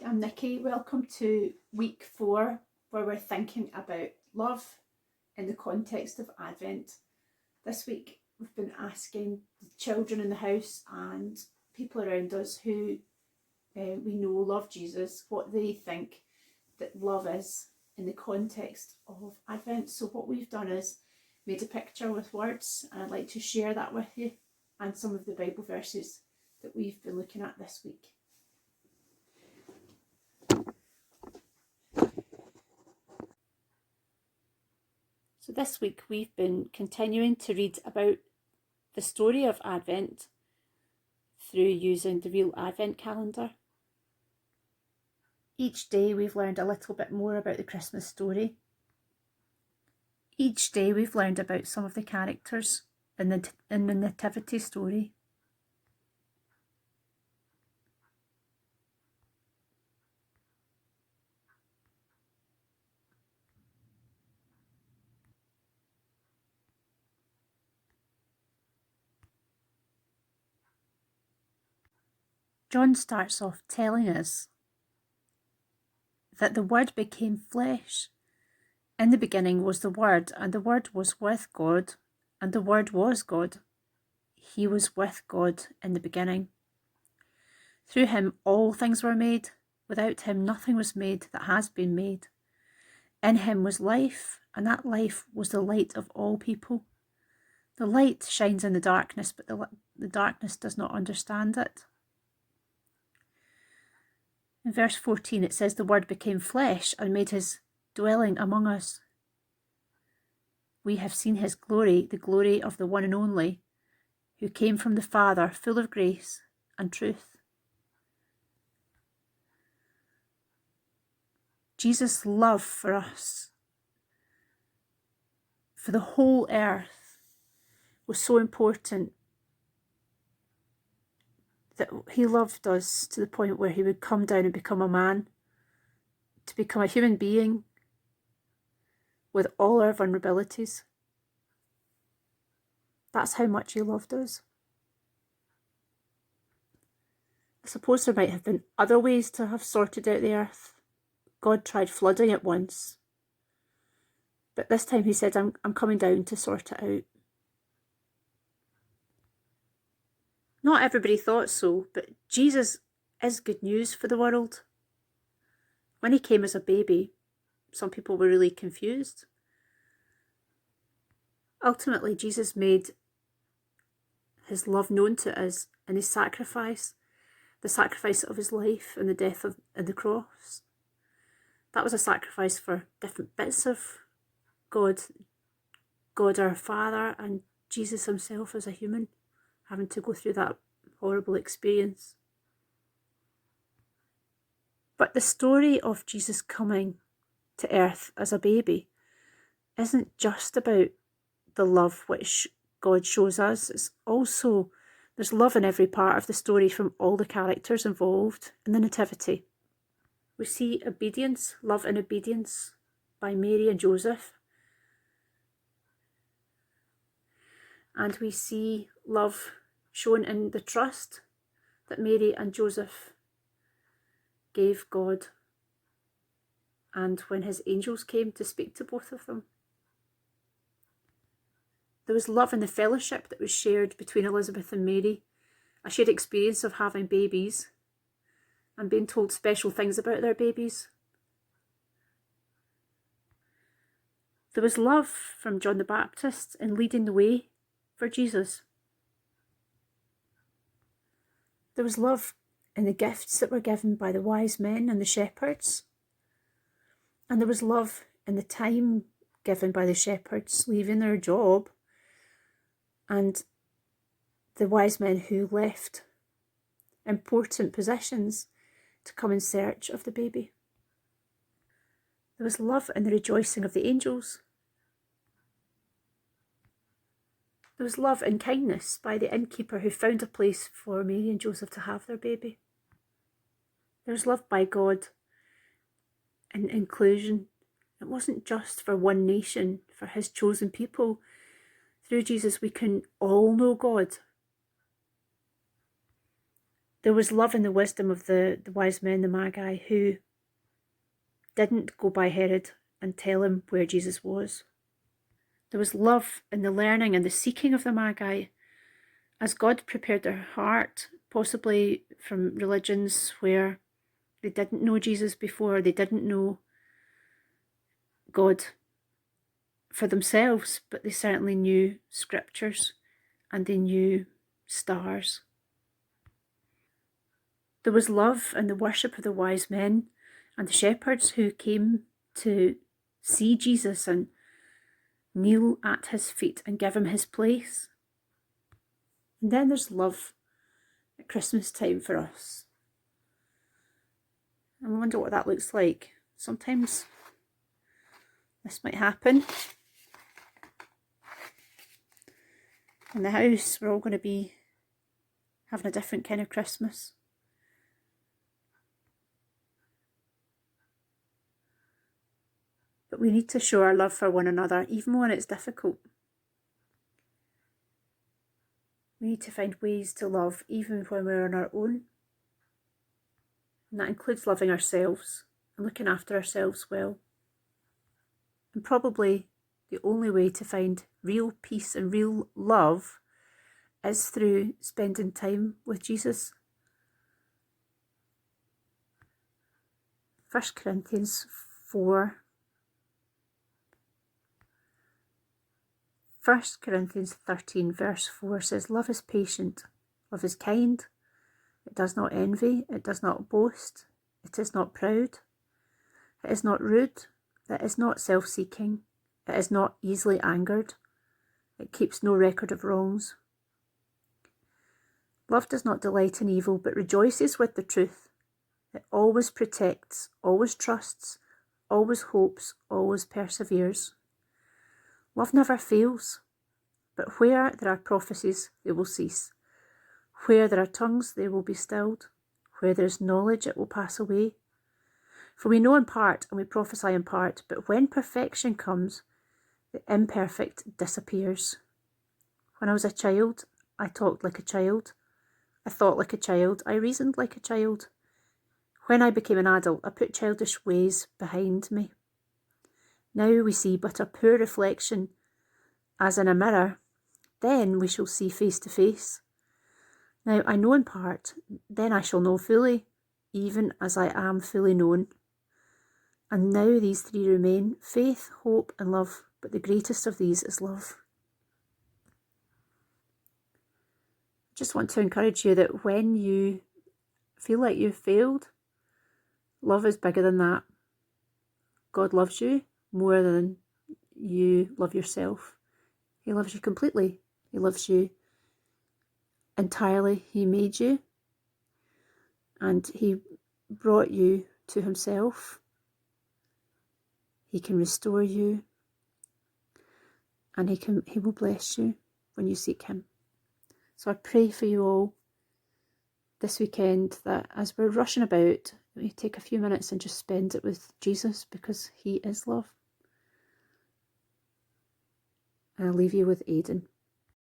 I'm Nikki. Welcome to week 4, where we're thinking about love in the context of Advent. This week we've been asking the children in the house and people around us who we know love Jesus what they think that love is in the context of Advent. So what we've done is made a picture with words, and I'd like to share that with you and some of the Bible verses that we've been looking at this week. So this week we've been continuing to read about the story of Advent through using the Real Advent Calendar. Each day we've learned a little bit more about the Christmas story. Each day we've learned about some of the characters in the Nativity story. John starts off telling us that the Word became flesh. In the beginning was the Word, and the Word was with God, and the Word was God. He was with God in the beginning. Through him all things were made. Without him nothing was made that has been made. In him was life, and that life was the light of all people. The light shines in the darkness, but the darkness does not understand it. In verse 14 it says, the Word became flesh and made his dwelling among us. We have seen his glory, the glory of the one and only, who came from the Father, full of grace and truth. Jesus' love for us, for the whole earth, was so important that he loved us to the point where he would come down and become a man, to become a human being with all our vulnerabilities. That's how much he loved us. I suppose there might have been other ways to have sorted out the earth. God tried flooding it once, but this time he said, I'm coming down to sort it out. Not everybody thought so, but Jesus is good news for the world. When he came as a baby, some people were really confused. Ultimately, Jesus made his love known to us in his sacrifice, the sacrifice of his life and the death on the cross. That was a sacrifice for different bits of God our Father, and Jesus himself as a human, having to go through that horrible experience. But the story of Jesus coming to earth as a baby isn't just about the love which God shows us. It's also, there's love in every part of the story from all the characters involved in the Nativity. We see obedience, love and obedience by Mary and Joseph. And we see love shown in the trust that Mary and Joseph gave God, and when his angels came to speak to both of them. There was love in the fellowship that was shared between Elizabeth and Mary, a shared experience of having babies and being told special things about their babies. There was love from John the Baptist in leading the way for Jesus. There was love in the gifts that were given by the wise men and the shepherds. And there was love in the time given by the shepherds leaving their job and the wise men who left important positions to come in search of the baby. There was love in the rejoicing of the angels. There was love and kindness by the innkeeper who found a place for Mary and Joseph to have their baby. There was love by God and inclusion. It wasn't just for one nation, for his chosen people. Through Jesus we can all know God. There was love in the wisdom of the wise men, the Magi, who didn't go by Herod and tell him where Jesus was. There was love in the learning and the seeking of the Magi as God prepared their heart, possibly from religions where they didn't know Jesus before, they didn't know God for themselves, but they certainly knew scriptures and they knew stars. There was love in the worship of the wise men and the shepherds who came to see Jesus and kneel at his feet and give him his place. And then there's love at Christmas time for us. And I wonder what that looks like. Sometimes this might happen. In the house, we're all going to be having a different kind of Christmas. But we need to show our love for one another, even when it's difficult. We need to find ways to love, even when we're on our own. And that includes loving ourselves and looking after ourselves well. And probably the only way to find real peace and real love is through spending time with Jesus. 1 Corinthians 4. 1 Corinthians 13 verse 4 says, "Love is patient, love is kind, it does not envy, it does not boast, it is not proud, it is not rude, it is not self-seeking, it is not easily angered, it keeps no record of wrongs. Love does not delight in evil, but rejoices with the truth. It always protects, always trusts, always hopes, always perseveres. Love never fails, but where there are prophecies, they will cease. Where there are tongues, they will be stilled. Where there is knowledge, it will pass away. For we know in part and we prophesy in part, but when perfection comes, the imperfect disappears. When I was a child, I talked like a child. I thought like a child. I reasoned like a child. When I became an adult, I put childish ways behind me. Now we see but a poor reflection as in a mirror. Then we shall see face to face. Now I know in part, then I shall know fully, even as I am fully known. And now these three remain, faith, hope and love, but the greatest of these is love." I just want to encourage you that when you feel like you've failed, love is bigger than that. God loves you more than you love yourself. He loves you completely. He loves you entirely. He made you and he brought you to himself. He can restore you and he will bless you when you seek him. So I pray for you all this weekend that as we're rushing about, we take a few minutes and just spend it with Jesus, because he is love. And I'll leave you with Aidan.